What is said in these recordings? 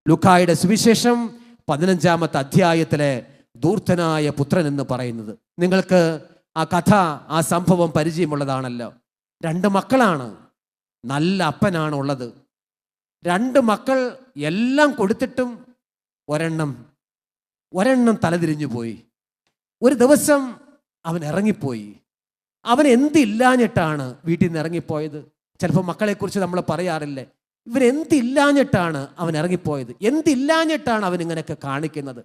ലൂക്കായുടെ സുവിശേഷം 15-ാമത്തെ അധ്യായത്തിലെ ധൂർത്തനായ പുത്രൻ എന്ന് പറയുന്നത്. നിങ്ങൾക്ക് ആ കഥ, ആ സംഭവം പരിചയമുള്ളതാണല്ലോ. 2 മക്കളാണ്, നല്ല അപ്പനാണ് ഉള്ളത്. 2 മക്കൾ എല്ലാം കൊടുത്തിട്ടും ഒരെണ്ണം തലതിരിഞ്ഞു പോയി. ഒരു ദിവസം അവൻ ഇറങ്ങിപ്പോയി. അവൻ എന്തില്ലാഞ്ഞിട്ടാണ് വീട്ടിൽ നിന്ന് ഇറങ്ങിപ്പോയത്? ചിലപ്പോൾ മക്കളെക്കുറിച്ച് നമ്മൾ പറയാറില്ലേ, ഇവരെന്തില്ലാഞ്ഞിട്ടാണ് അവൻ ഇറങ്ങിപ്പോയത്, എന്തില്ലാഞ്ഞിട്ടാണ് അവൻ ഇങ്ങനെയൊക്കെ കാണിക്കുന്നത്?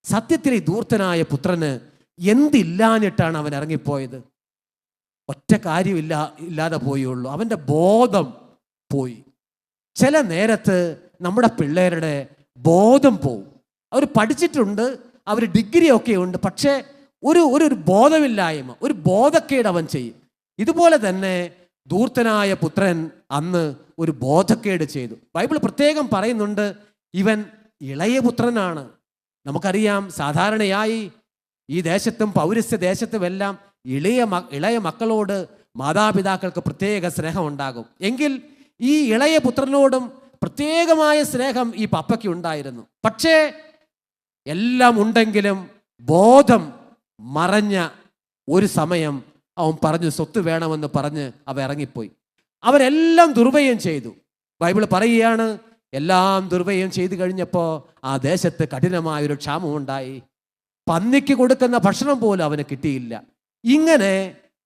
സത്യത്തിൽ ഈ ധൂർത്തനായ പുത്രന് എന്തില്ലാഞ്ഞിട്ടാണ് അവൻ ഇറങ്ങിപ്പോയത്? ഒറ്റ ഇല്ലാതെ പോയുള്ളൂ, അവൻ്റെ ബോധം പോയി. ചില നേരത്ത് നമ്മുടെ പിള്ളേരുടെ ബോധം പോവും. അവർ പഠിച്ചിട്ടുണ്ട്, അവർ ഡിഗ്രി ഒക്കെ ഉണ്ട്, പക്ഷേ ഒരു ബോധമില്ലായ്മ, ഒരു ബോധക്കേട് അവൻ ചെയ്യും. ഇതുപോലെ തന്നെ ധൂർത്തനായ പുത്രൻ അന്ന് ഒരു ബോധക്കേട് ചെയ്തു. ബൈബിൾ പ്രത്യേകം പറയുന്നുണ്ട്, ഇവൻ ഇളയ പുത്രനാണ്. നമുക്കറിയാം, സാധാരണയായി ഈ ദേശത്തും പൗരസ്ത്യ ദേശത്തുമെല്ലാം ഇളയ മക്കളോട് മാതാപിതാക്കൾക്ക് പ്രത്യേക സ്നേഹം ഉണ്ടാകും. എങ്കിൽ ഈ ഇളയ പുത്രനോടും പ്രത്യേകമായ സ്നേഹം ഈ പപ്പയ്ക്ക് ഉണ്ടായിരുന്നു. പക്ഷേ എല്ലാം ഉണ്ടെങ്കിലും ബോധം മറഞ്ഞ ഒരു സമയം അവൻ പറഞ്ഞു, സ്വത്ത് വേണമെന്ന് പറഞ്ഞ് അവൻ ഇറങ്ങിപ്പോയി. അവരെല്ലാം ദുർവ്യയം ചെയ്തു. ബൈബിൾ പറയുകയാണ്, എല്ലാം ദുർവ്യയം ചെയ്തു കഴിഞ്ഞപ്പോൾ ആ ദേശത്ത് കഠിനമായൊരു ക്ഷാമം ഉണ്ടായി. പന്നിക്ക് കൊടുക്കുന്ന ഭക്ഷണം പോലും അവന് കിട്ടിയില്ല. ഇങ്ങനെ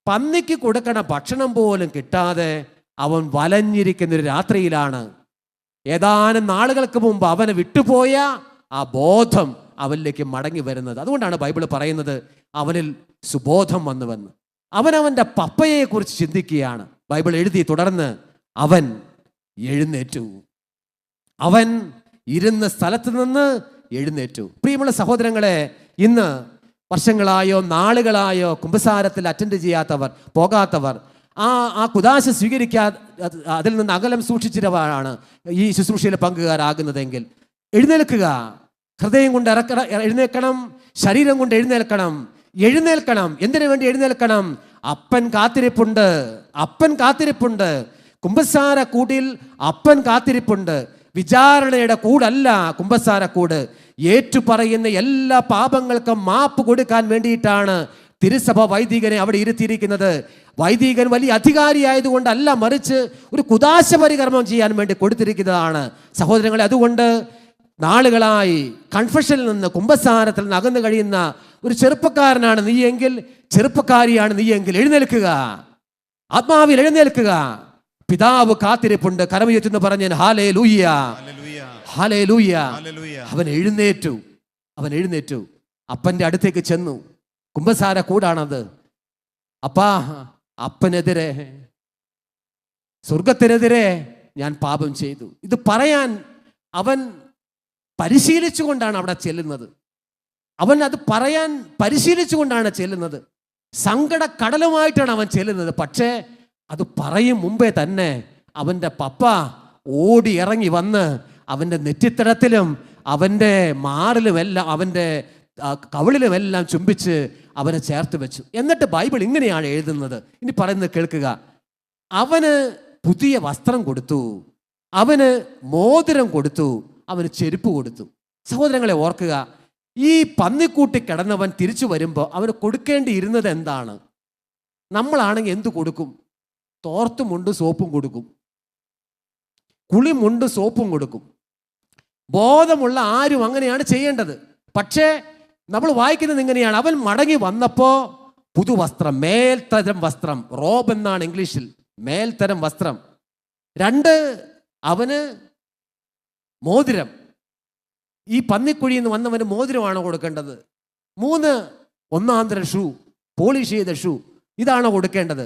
പന്നിക്ക് കൊടുക്കുന്ന ഭക്ഷണം പോലും കിട്ടാതെ അവൻ വലഞ്ഞിരിക്കുന്നൊരു രാത്രിയിലാണ് ഏതാനും നാളുകൾക്ക് മുമ്പ് അവനെ വിട്ടുപോയ ആ ബോധം അവനിലേക്ക് മടങ്ങി വരുന്നത്. അതുകൊണ്ടാണ് ബൈബിൾ പറയുന്നത്, അവനിൽ സുബോധം വന്നുവെന്ന്. അവൻ്റെ പപ്പയെക്കുറിച്ച് ചിന്തിക്കുകയാണ്. ബൈബിൾ എഴുതി തുടർന്ന്, അവൻ എഴുന്നേറ്റു, അവൻ ഇരുന്ന സ്ഥലത്ത് നിന്ന് എഴുന്നേറ്റു. പ്രിയമുള്ള സഹോദരങ്ങളെ, ഇന്ന് വർഷങ്ങളായോ നാളുകളായോ കുമ്പസാരത്തിൽ അറ്റൻഡ് ചെയ്യാത്തവർ, പോകാത്തവർ, ആ കുദാശ അതിൽ നിന്ന് അകലം സൂക്ഷിച്ചിരവാണ് ഈ ശുശ്രൂഷയിൽ പങ്കുകാരാകുന്നതെങ്കിൽ എഴുന്നേൽക്കുക. ഹൃദയം കൊണ്ട് എഴുന്നേൽക്കണം, ശരീരം കൊണ്ട് എഴുന്നേൽക്കണം. എന്തിനു വേണ്ടി എഴുന്നേൽക്കണം? അപ്പൻ കാത്തിരിപ്പുണ്ട്. കുമ്പസാര കൂടിൽ അപ്പൻ കാത്തിരിപ്പുണ്ട്. വിചാരണയുടെ കൂടല്ല കുമ്പസാര കൂട്. ഏറ്റുപറയുന്ന എല്ലാ പാപങ്ങൾക്കും മാപ്പ് കൊടുക്കാൻ വേണ്ടിയിട്ടാണ് തിരുസഭ വൈദികനെ അവിടെ ഇരുത്തിയിരിക്കുന്നത്. വൈദികൻ വലിയ അധികാരിയായതുകൊണ്ടല്ല, മറിച്ച് ഒരു കുദാശ പരികർമ്മം ചെയ്യാൻ വേണ്ടി കൊടുത്തിരിക്കുന്നതാണ് സഹോദരങ്ങളെ. അതുകൊണ്ട് നാളുകളായി കൺഫഷനിൽ നിന്ന്, കുമ്പസാരത്തിൽ നിന്ന് അകന്നു കഴിയുന്ന ഒരു ചെറുപ്പക്കാരനാണ് നീയെങ്കിൽ, ചെറുപ്പക്കാരിയാണ് നീയെങ്കിൽ എഴുന്നേൽക്കുക, ആത്മാവിൽ എഴുന്നേൽക്കുക. പിതാവ് കാത്തിരിപ്പുണ്ട്. കരമുയർത്തുന്നു പറഞ്ഞ് ഹല്ലേലൂയ, ഹല്ലേലൂയ. അവൻ എഴുന്നേറ്റു. അപ്പൻ്റെ അടുത്തേക്ക് ചെന്നു. കുമ്പസാര കൂടാണത്. അപ്പനെതിരെ, സ്വർഗത്തിനെതിരെ ഞാൻ പാപം ചെയ്തു. ഇത് പറയാൻ അവൻ പരിശീലിച്ചുകൊണ്ടാണ് അവിടെ ചെല്ലുന്നത്. അവൻ അത് പറയാൻ പരിശീലിച്ചുകൊണ്ടാണ് ചെല്ലുന്നത്. സങ്കട കടലുമായിട്ടാണ് അവൻ ചെല്ലുന്നത്. പക്ഷേ അത് പറയും മുമ്പേ തന്നെ അവൻ്റെ പപ്പ ഓടി ഇറങ്ങി വന്ന് അവൻ്റെ നെറ്റിത്തടത്തിലും അവൻ്റെ മാറിലുമെല്ലാം അവൻ്റെ കവിളിലുമെല്ലാം ചുംബിച്ച് അവനെ ചേർത്ത് വെച്ചു. എന്നിട്ട് ബൈബിൾ ഇങ്ങനെയാണ് എഴുതുന്നത്. ഇനി പറയുന്നത് കേൾക്കുക. അവന് പുതിയ വസ്ത്രം കൊടുത്തു, അവന് മോതിരം കൊടുത്തു, അവന് ചെരുപ്പ് കൊടുത്തു. സഹോദരങ്ങളെ ഓർക്കുക, ഈ പന്നിക്കൂട്ടി കിടന്നവൻ തിരിച്ചു വരുമ്പോൾ അവന് കൊടുക്കേണ്ടിയിരുന്നത് എന്താണ്? നമ്മളാണെങ്കിൽ എന്തു കൊടുക്കും? തോർത്തുമുണ്ട് സോപ്പും കൊടുക്കും, കുളിമുണ്ട് സോപ്പും കൊടുക്കും. ബോധമുള്ള ആരും അങ്ങനെയാണ് ചെയ്യേണ്ടത്. പക്ഷേ നമ്മൾ വായിക്കുന്നത് ഇങ്ങനെയാണ്, അവൻ മടങ്ങി വന്നപ്പോൾ പുതുവസ്ത്രം, മേൽത്തരം വസ്ത്രം, റോബ് എന്നാണ് ഇംഗ്ലീഷിൽ, മേൽത്തരം വസ്ത്രം. 2, അവന് മോതിരം. ഈ പന്നിക്കുഴിയിൽ നിന്ന് വന്നവന് മോതിരമാണോ കൊടുക്കേണ്ടത്? 3, ഒന്നാന്തര ഷൂ, പോളിഷ് ചെയ്ത ഷൂ, ഇതാണോ കൊടുക്കേണ്ടത്?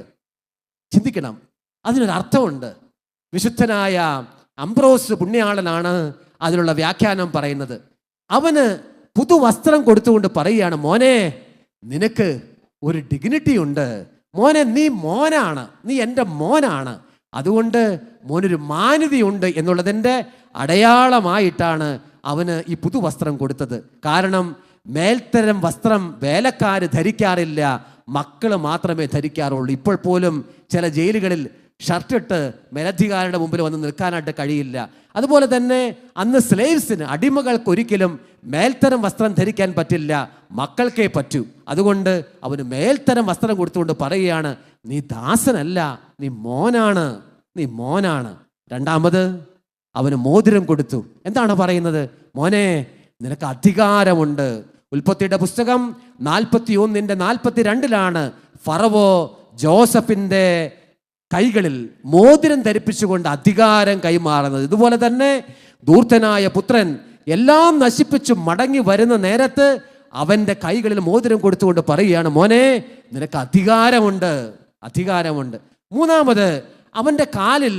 ചിന്തിക്കണം. അതിനൊരർത്ഥമുണ്ട്. വിശുദ്ധനായ അംബ്രോസ് പുണ്യാളനാണ് അതിനുള്ള വ്യാഖ്യാനം പറയുന്നത്. അവന് പുതുവസ്ത്രം കൊടുത്തുകൊണ്ട് പറയുകയാണ്, മോനെ, നിനക്ക് ഒരു ഡിഗ്നിറ്റി ഉണ്ട് മോനെ, നീ മോനാണ്, നീ എൻ്റെ മോനാണ്, അതുകൊണ്ട് മോനൊരു മാന്യതയുണ്ട് എന്നുള്ളതിൻ്റെ അടയാളമായിട്ടാണ് അവന് ഈ പുതുവസ്ത്രം കൊടുത്തത്. കാരണം മേൽത്തരം വസ്ത്രം വേലക്കാർ ധരിക്കാറില്ല, മക്കൾ മാത്രമേ ധരിക്കാറുള്ളൂ. ഇപ്പോൾ പോലും ചില ജയിലുകളിൽ ഷർട്ടിട്ട് മേലധികാരിയുടെ മുമ്പിൽ വന്ന് നിൽക്കാനായിട്ട് കഴിയില്ല. അതുപോലെ തന്നെ അന്ന് സ്ലേവ്സിന്, അടിമകൾക്ക് ഒരിക്കലും മേൽത്തരം വസ്ത്രം ധരിക്കാൻ പറ്റില്ല, മക്കൾക്കേ പറ്റൂ. അതുകൊണ്ട് അവന് മേൽത്തരം വസ്ത്രം കൊടുത്തുകൊണ്ട് പറയുകയാണ്, നീ ദാസനല്ല, നീ മോനാണ്, നീ മോനാണ്. രണ്ടാമത് അവന് മോതിരം കൊടുത്തു. എന്താണ് പറയുന്നത്? മോനെ, നിനക്ക് അധികാരമുണ്ട്. ഉൽപ്പത്തിയുടെ പുസ്തകം 41:42 ഫറവോ ജോസഫിൻ്റെ കൈകളിൽ മോതിരം ധരിപ്പിച്ചുകൊണ്ട് അധികാരം കൈമാറുന്നത്. ഇതുപോലെ തന്നെ ധൂർത്തനായ പുത്രൻ എല്ലാം നശിപ്പിച്ചു മടങ്ങി വരുന്ന നേരത്ത് അവൻ്റെ കൈകളിൽ മോതിരം കൊടുത്തുകൊണ്ട് പറയുകയാണ്, മോനെ, നിനക്ക് അധികാരമുണ്ട്, അധികാരമുണ്ട്. മൂന്നാമത് അവൻ്റെ കാലിൽ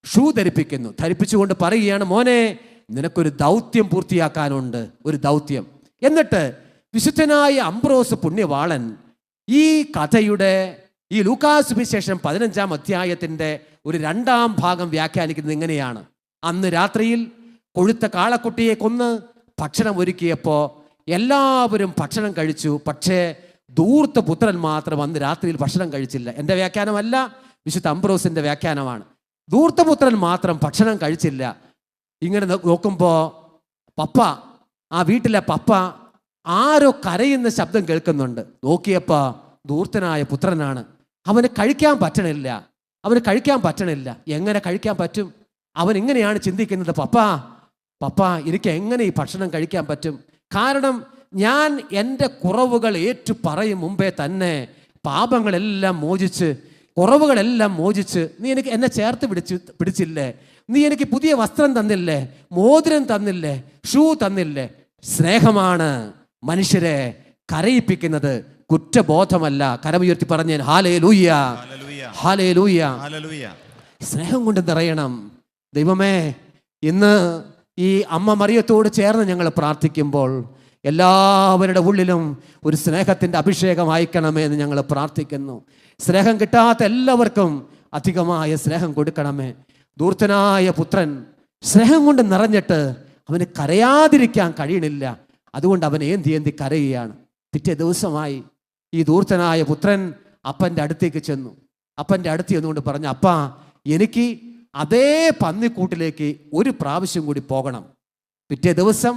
ഷൂ ധരിപ്പിച്ചുകൊണ്ട് പറയുകയാണ്, മോനെ, നിനക്കൊരു ദൗത്യം പൂർത്തിയാക്കാനുണ്ട്, ഒരു ദൗത്യം. എന്നിട്ട് വിശുദ്ധനായ അംബ്രോസ് പുണ്യവാളൻ ഈ കഥയുടെ, ഈ ലൂക്കാസ് സുവിശേഷം 15-ാം അധ്യായത്തിൻ്റെ ഒരു 2-ാം ഭാഗം വ്യാഖ്യാനിക്കുന്നത് ഇങ്ങനെയാണ്. അന്ന് രാത്രിയിൽ കൊഴുത്ത കാളക്കുട്ടിയെ കൊന്ന് ഭക്ഷണം ഒരുക്കിയപ്പോൾ എല്ലാവരും ഭക്ഷണം കഴിച്ചു. പക്ഷേ ധൂർത്ത പുത്രൻ മാത്രം അന്ന് രാത്രിയിൽ ഭക്ഷണം കഴിച്ചില്ല. എൻ്റെ വ്യാഖ്യാനമല്ല, വിശുദ്ധ അംബ്രോസിൻ്റെ വ്യാഖ്യാനമാണ്. ധൂർത്തപുത്രൻ മാത്രം ഭക്ഷണം കഴിച്ചില്ല. ഇങ്ങനെ നോക്കുമ്പോൾ ആ വീട്ടിലെ പപ്പ ആരോ കരയുന്ന ശബ്ദം കേൾക്കുന്നുണ്ട്. നോക്കിയപ്പോൾ ധൂർത്തനായ പുത്രനാണ്. അവന് കഴിക്കാൻ പറ്റണില്ല. എങ്ങനെ കഴിക്കാൻ പറ്റും? അവൻ ഇങ്ങനെയാണ് ചിന്തിക്കുന്നത്, പപ്പ എനിക്ക് എങ്ങനെ ഈ ഭക്ഷണം കഴിക്കാൻ പറ്റും? കാരണം ഞാൻ എൻ്റെ കുറവുകൾ ഏറ്റു പറയും മുമ്പേ തന്നെ പാപങ്ങളെല്ലാം മോചിച്ച് നീ എനിക്ക് എന്നെ ചേർത്ത് പിടിച്ചില്ലേ? നീ എനിക്ക് പുതിയ വസ്ത്രം തന്നില്ലേ? മോതിരം തന്നില്ലേ? ഷൂ തന്നില്ലേ? സ്നേഹമാണ് മനുഷ്യരെ കരയിപ്പിക്കുന്നത്, കുറ്റബോധമല്ല. കരമുയർത്തി പറഞ്ഞാൽ ഹല്ലേലൂയ, ഹല്ലേലൂയ. സ്നേഹം കൊണ്ട് നിറയണം. ദൈവമേ, ഇന്ന് ഈ അമ്മ മറിയത്തോട് ചേർന്ന് ഞങ്ങൾ പ്രാർത്ഥിക്കുമ്പോൾ എല്ലാവരുടെ ഉള്ളിലും ഒരു സ്നേഹത്തിൻ്റെ അഭിഷേകം അയക്കണമേ എന്ന് ഞങ്ങൾ പ്രാർത്ഥിക്കുന്നു. സ്നേഹം കിട്ടാത്ത എല്ലാവർക്കും അധികമായ സ്നേഹം കൊടുക്കണമേ. ധൂർത്തനായ പുത്രൻ സ്നേഹം കൊണ്ട് നിറഞ്ഞിട്ട് അവന് കരയാതിരിക്കാൻ കഴിയണില്ല. അതുകൊണ്ട് അവൻ ഏന്തി കരയുകയാണ്. പിറ്റേ ദിവസമായി ഈ ധൂർത്തനായ പുത്രൻ അപ്പൻ്റെ അടുത്തേക്ക് ചെന്നു. അപ്പൻ്റെ അടുത്ത് ചെന്നുകൊണ്ട് പറഞ്ഞു, അപ്പാ, എനിക്ക് അതേ പന്നിക്കൂട്ടിലേക്ക് ഒരു പ്രാവശ്യം കൂടി പോകണം. പിറ്റേ ദിവസം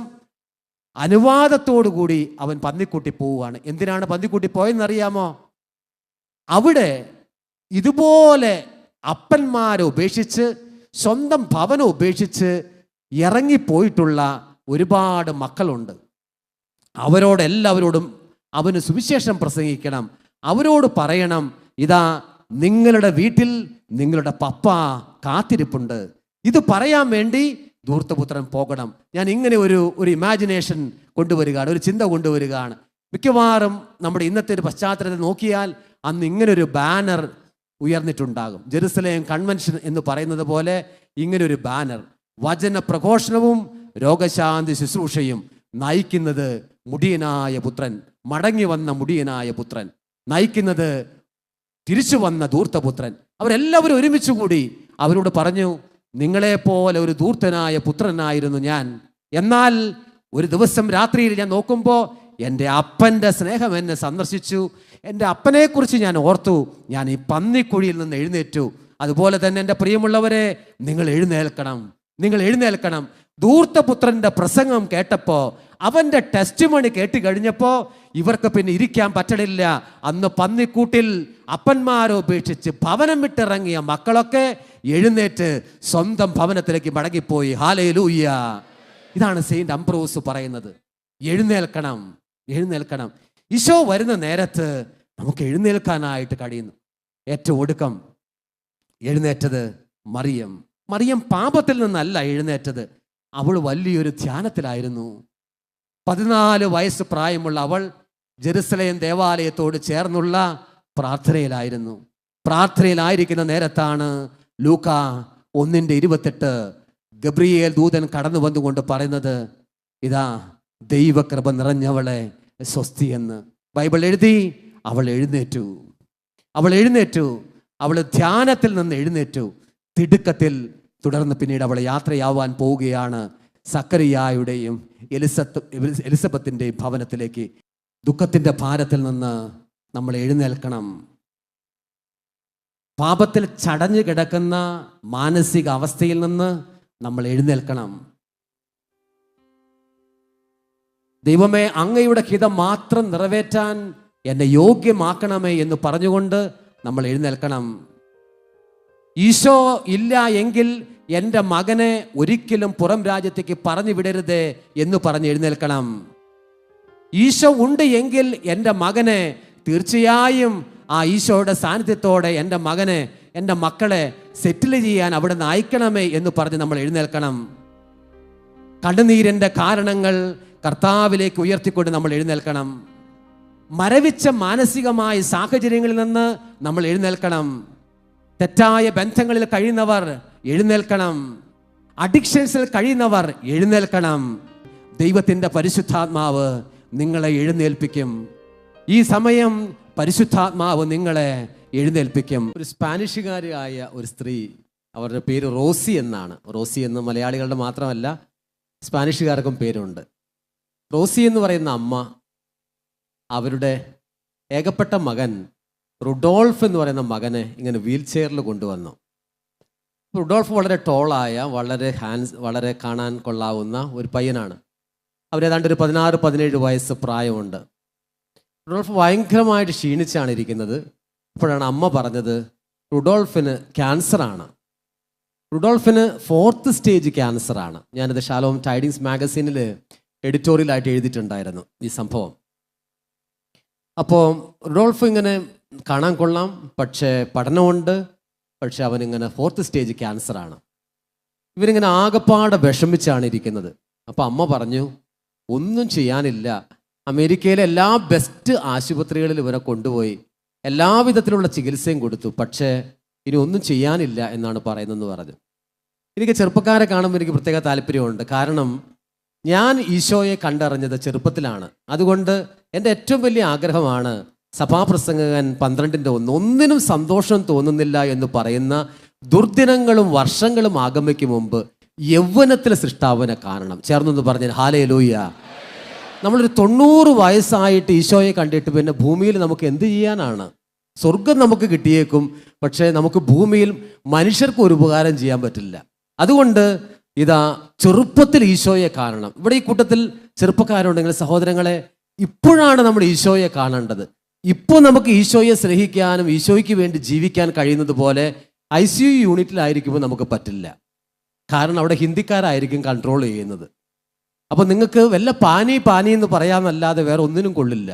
അനുവാദത്തോടു കൂടി അവൻ പന്നിക്കൂട്ടി പോവുകയാണ്. എന്തിനാണ് പന്നിക്കൂട്ടി പോയെന്നറിയാമോ? അവിടെ ഇതുപോലെ അപ്പന്മാരെ ഉപേക്ഷിച്ച്, സ്വന്തം ഭവനം ഉപേക്ഷിച്ച് ഇറങ്ങിപ്പോയിട്ടുള്ള ഒരുപാട് മക്കളുണ്ട്. അവരോടെല്ലാവരോടും അവന് സുവിശേഷം പ്രസംഗിക്കണം. അവരോട് പറയണം, ഇതാ നിങ്ങളുടെ വീട്ടിൽ നിങ്ങളുടെ പപ്പ കാത്തിരിപ്പുണ്ട്. ഇത് പറയാൻ വേണ്ടി ധൂർത്തപുത്രൻ പോകണം. ഞാൻ ഇങ്ങനെ ഒരു ഇമാജിനേഷൻ കൊണ്ടുവരികയാണ്, ഒരു ചിന്ത കൊണ്ടുവരികയാണ്. മിക്കവാറും നമ്മുടെ ഇന്നത്തെ ഒരു പശ്ചാത്തലത്തിൽ നോക്കിയാൽ അന്ന് ഇങ്ങനൊരു ബാനർ ഉയർന്നിട്ടുണ്ടാകും. ജെറുസലേം കൺവെൻഷൻ എന്ന് പറയുന്നത് പോലെ ഇങ്ങനൊരു ബാനർ, വചന പ്രഘോഷണവും രോഗശാന്തി ശുശ്രൂഷയും നയിക്കുന്നത് മുടിയനായ പുത്രൻ, മടങ്ങി വന്ന മുടിയനായ പുത്രൻ, നയിക്കുന്നത് തിരിച്ചു വന്ന ധൂർത്തപുത്രൻ. അവരെല്ലാവരും ഒരുമിച്ച് കൂടി അവരോട് പറഞ്ഞു, നിങ്ങളെപ്പോലെ ഒരു ധൂർത്തനായ പുത്രനായിരുന്നു ഞാൻ. എന്നാൽ ഒരു ദിവസം രാത്രിയിൽ ഞാൻ നോക്കുമ്പോൾ എൻ്റെ അപ്പൻ്റെ സ്നേഹം എന്നെ സന്ദർശിച്ചു. എൻ്റെ അപ്പനെക്കുറിച്ച് ഞാൻ ഓർത്തു. ഞാൻ ഈ പന്നിക്കുഴിയിൽ നിന്ന് എഴുന്നേറ്റു. അതുപോലെ തന്നെ എൻ്റെ പ്രിയമുള്ളവരെ, നിങ്ങൾ എഴുന്നേൽക്കണം. ധൂർത്തപുത്രൻ്റെ പ്രസംഗം കേട്ടപ്പോൾ, അവൻ്റെ ടെസ്റ്റിമണി കേട്ട് കഴിഞ്ഞപ്പോൾ ഇവർക്ക് പിന്നെ ഇരിക്കാൻ പറ്റണില്ല. അന്ന് പന്നിക്കൂട്ടിൽ അപ്പന്മാരെ ഉപേക്ഷിച്ച് ഭവനം വിട്ടിറങ്ങിയ മക്കളൊക്കെ എഴുന്നേറ്റ് സ്വന്തം ഭവനത്തിലേക്ക് മടങ്ങിപ്പോയി. ഹല്ലേലൂയ. ഇതാണ് സെയിന്റ് അംബ്രോസ് പറയുന്നത്. എഴുന്നേൽക്കണം. ഈശോ വരുന്ന നേരത്ത് നമുക്ക് എഴുന്നേൽക്കാനായിട്ട് കഴിയുന്നു. ഏറ്റവും ഒടുക്കം എഴുന്നേറ്റത് മറിയം പാപത്തിൽ നിന്നല്ല എഴുന്നേറ്റത്. അവൾ വലിയൊരു ധ്യാനത്തിലായിരുന്നു. 14 വയസ്സ് പ്രായമുള്ള അവൾ ജെറുസലേം ദേവാലയത്തോട് ചേർന്നുള്ള പ്രാർത്ഥനയിലായിരിക്കുന്ന നേരത്താണ് ലൂക്കാ 1:28 ഗബ്രിയേൽ ദൂതൻ കടന്നു വന്നുകൊണ്ട് പറയുന്നത്, ഇതാ ദൈവകൃപ നിറഞ്ഞവളെ സ്വസ്തി എന്ന് ബൈബിൾ എഴുതി. അവൾ എഴുന്നേറ്റു. അവൾ ധ്യാനത്തിൽ നിന്ന് എഴുന്നേറ്റു. തിടുക്കത്തിൽ തുടർന്ന് പിന്നീട് അവൾ യാത്രയാവാൻ പോവുകയാണ് സക്കറിയായുടെയും എലിസബത്തിൻ്റെയും ഭവനത്തിലേക്ക്. ദുഃഖത്തിൻ്റെ ഭാരത്തിൽ നിന്ന് നമ്മൾ എഴുന്നേൽക്കണം. പാപത്തിൽ ചടഞ്ഞു കിടക്കുന്ന മാനസിക അവസ്ഥയിൽ നിന്ന് നമ്മൾ എഴുന്നേൽക്കണം. ദൈവമേ, അങ്ങയുടെ ഹിതം മാത്രം നിറവേറ്റാൻ എന്നെ യോഗ്യമാക്കണമേ എന്ന് പറഞ്ഞുകൊണ്ട് നമ്മൾ എഴുന്നേൽക്കണം. ഈശോ ഇല്ല എങ്കിൽ എൻ്റെ മകനെ ഒരിക്കലും പുറം രാജ്യത്തേക്ക് പറഞ്ഞു വിടരുതേ എന്ന് പറഞ്ഞ് എഴുന്നേൽക്കണം. ഈശോ ഉണ്ട് എങ്കിൽ എൻ്റെ മകനെ തീർച്ചയായും ആ ഈശോയുടെ സാന്നിധ്യത്തോടെ എൻ്റെ മക്കളെ സെറ്റിൽ ചെയ്യാൻ അവിടെ നിന്ന് അയക്കണമേ എന്ന് പറഞ്ഞ് നമ്മൾ എഴുന്നേൽക്കണം. കണ്ണുനീരിൻ്റെ കാരണങ്ങൾ കർത്താവിലേക്ക് ഉയർത്തിക്കൊണ്ട് നമ്മൾ എഴുന്നേൽക്കണം. മരവിച്ച മാനസികമായ സാഹചര്യങ്ങളിൽ നിന്ന് നമ്മൾ എഴുന്നേൽക്കണം. തെറ്റായ ബന്ധങ്ങളിൽ കഴിയുന്നവർ എഴുന്നേൽക്കണം. അഡിക്ഷൻസിൽ കഴിയുന്നവർ എഴുന്നേൽക്കണം. ദൈവത്തിൻ്റെ പരിശുദ്ധാത്മാവ് നിങ്ങളെ എഴുന്നേൽപ്പിക്കും. ഈ സമയം പരിശുദ്ധാത്മാവ് നിങ്ങളെ എഴുന്നേൽപ്പിക്കും. ഒരു സ്പാനിഷുകാരിയായ ഒരു സ്ത്രീ, അവരുടെ പേര് റോസി എന്നാണ്. റോസി എന്ന് മലയാളികളുടെ മാത്രമല്ല സ്പാനിഷുകാർക്കും പേരുണ്ട്. റോസി എന്ന് പറയുന്ന അമ്മ അവരുടെ ഏകപ്പെട്ട മകൻ റുഡോൾഫ് എന്ന് പറയുന്ന മകനെ ഇങ്ങനെ വീൽ ചെയറിൽ കൊണ്ടുവന്നു. റുഡോൾഫ് വളരെ ടോളായ, വളരെ കാണാൻ കൊള്ളാവുന്ന ഒരു പയ്യനാണ്. അവരേതാണ്ട് ഒരു 16-17 വയസ്സ് പ്രായമുണ്ട്. റുഡോൾഫ് ഭയങ്കരമായിട്ട് ക്ഷീണിച്ചാണ് ഇരിക്കുന്നത്. അപ്പോഴാണ് അമ്മ പറഞ്ഞത്, റുഡോൾഫിന് ക്യാൻസറാണ്. റുഡോൾഫിന് 4th സ്റ്റേജ് ക്യാൻസറാണ്. ഞാനത് ഷാലോം ടൈഡിങ്സ് മാഗസീനിൽ എഡിറ്റോറിയലായിട്ട് എഴുതിയിട്ടുണ്ടായിരുന്നു ഈ സംഭവം. അപ്പോൾ റുഡോൾഫ് ഇങ്ങനെ കാണാൻ കൊള്ളാം, പക്ഷേ പഠനമുണ്ട്, പക്ഷെ അവനിങ്ങനെ 4th സ്റ്റേജ് ക്യാൻസറാണ്. ഇവരിങ്ങനെ ആകപ്പാടെ വിഷമിച്ചാണ് ഇരിക്കുന്നത്. അപ്പോൾ അമ്മ പറഞ്ഞു, ഒന്നും ചെയ്യാനില്ല, അമേരിക്കയിലെ എല്ലാ ബെസ്റ്റ് ആശുപത്രികളിൽ ഇവരെ കൊണ്ടുപോയി എല്ലാവിധത്തിലുള്ള ചികിത്സയും കൊടുത്തു, പക്ഷേ ഇനി ഒന്നും ചെയ്യാനില്ല എന്നാണ് പറയുന്നതെന്ന് പറഞ്ഞു. എനിക്ക് ചെറുപ്പക്കാരെ കാണുമ്പോൾ എനിക്ക് പ്രത്യേക താല്പര്യമുണ്ട്. കാരണം ഞാൻ ഈശോയെ കണ്ടറിഞ്ഞത് ചെറുപ്പത്തിലാണ്. അതുകൊണ്ട് എൻ്റെ ഏറ്റവും വലിയ ആഗ്രഹമാണ് സഭാപ്രസംഗകൻ 12:1 ഒന്നിനും സന്തോഷം തോന്നുന്നില്ല എന്ന് പറയുന്ന ദുർദിനങ്ങളും വർഷങ്ങളും ആഗമിക്കും മുമ്പ് യൗവനത്തിലെ സൃഷ്ടാവിനെ കാണണം. ചേർന്നൊന്ന് പറഞ്ഞാൽ ഹല്ലേലൂയ. നമ്മളൊരു 90 വയസ്സായിട്ട് ഈശോയെ കണ്ടിട്ട് പിന്നെ ഭൂമിയിൽ നമുക്ക് എന്ത് ചെയ്യാനാണ്? സ്വർഗം നമുക്ക് കിട്ടിയേക്കും, പക്ഷേ നമുക്ക് ഭൂമിയിൽ മനുഷ്യർക്ക് ഒരു ഉപകാരം ചെയ്യാൻ പറ്റില്ല. അതുകൊണ്ട് ഇതാ ചെറുപ്പത്തിൽ ഈശോയെ കാണണം. ഇവിടെ ഈ കൂട്ടത്തിൽ ചെറുപ്പക്കാരുണ്ടെങ്കിൽ സഹോദരങ്ങളെ, ഇപ്പോഴാണ് നമ്മൾ ഈശോയെ കാണേണ്ടത്. ഇപ്പോൾ നമുക്ക് ഈശോയെ സ്നേഹിക്കാനും ഈശോയ്ക്ക് വേണ്ടി ജീവിക്കാൻ കഴിയുന്നത് പോലെ ICU യൂണിറ്റിലായിരിക്കുമ്പോൾ നമുക്ക് പറ്റില്ല. കാരണം അവിടെ ഹിന്ദിക്കാരായിരിക്കും കൺട്രോൾ ചെയ്യുന്നത്. അപ്പോൾ നിങ്ങൾക്ക് വല്ല പാനി എന്ന് പറയാമെന്നല്ലാതെ വേറെ ഒന്നിനും കൊള്ളില്ല.